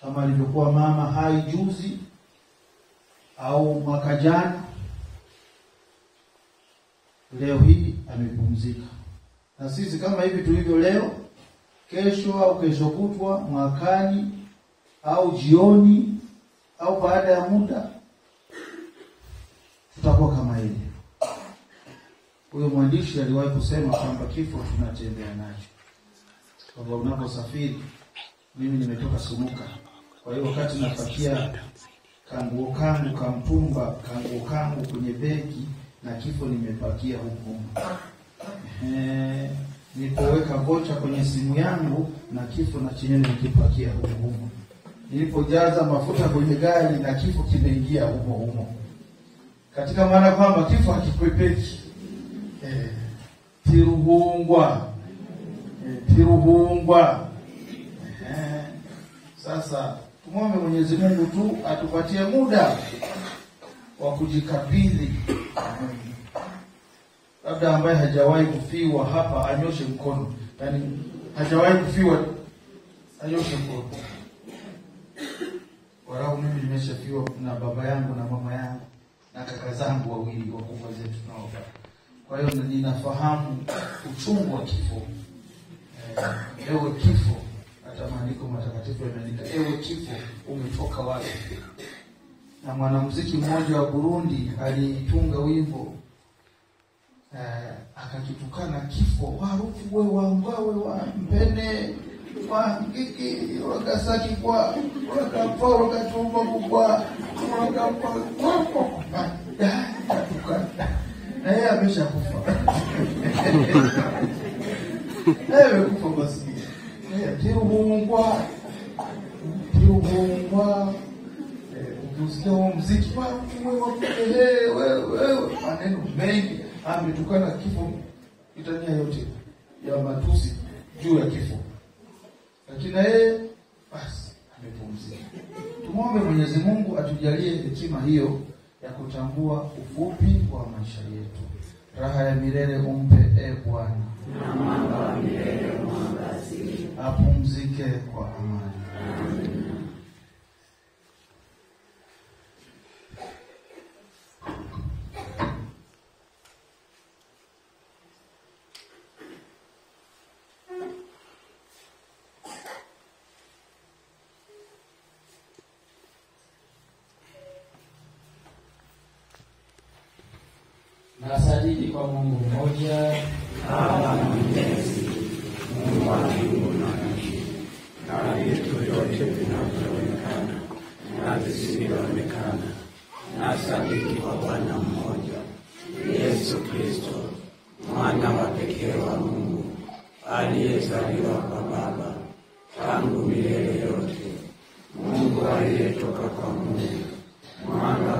kama alivyokuwa mama hai juzi au mwaka jana, leo hii amepumzika. Na sisi kama hivi tulivyo leo, kesho au kesho kutwa, mwakani au jioni au baada ya muda, tutakuwa kama yeye. Huyo mwandishi aliwahi kusema kwamba kifo tunatembea nacho. Kwa unaposafiri, mimi nimetoka Sunuka. Kwa hiyo wakati napakia kanguo kangu kamtumba, kanguo kangu kwenye begi, na kifo nimepakia huko. Nilipoweka vocha kwenye simu yangu, na kifo na chenyewe nikipakia huko. Nilipojaza mafuta kwenye gari, na kifo kimeingia huko. Katika maana kwamba kifo hakikwepeki. Tiruhungwa. Sasa tumwombe Mwenyezi Mungu tu atupatie muda wa kujikabidhi. Labda ambaye hajawahi kufiwa hapa anyoshe mkono. Yaani hajawahi kufiwa anyoshe mkono. Warau mimi nimeshafiwa na baba yangu na mama yangu na kaka zangu wawili wakubwa zetu tunaofa. Kwa hiyo ninafahamu uchungu wa kifo. Ewe kifo, hata maandiko matakatifu yameandika, ewe kifo umetoka wapi? Na mwanamuziki mmoja wa Burundi alitunga wimbo akakitukana kifo, warufu we wambawe wa mpene wa ngiki wakasaki kwa wakapa wakatumba kwa wakapa kwa na yeye ameshakufa. Ewe kufa basi. Tiruhungwa. Ukiusikia huo muziki, wewe maneno mengi ametukana kifo, itania yote ya matusi juu ya kifo. Lakini yeye basi amepumzika. Tumwombe Mwenyezi Mungu atujalie hekima hiyo ya kutambua ufupi wa maisha yetu. Raha ya milele umpe Bwana. Na mwanga wa milele umwangazie. Apumzike kwa amani. Amen. Nasadiki kwa Mungu mmoja, Baba Mwenyezi, Mungu wa mbingu na nchi, na vitu vyote vinavyoonekana na visivyoonekana. Nasadiki kwa Bwana mmoja, Yesu Kristo, mwana wa pekee wa Mungu, aliyezaliwa kwa Baba tangu milele yote, Mungu aliyetoka kwa Mungu, mwanga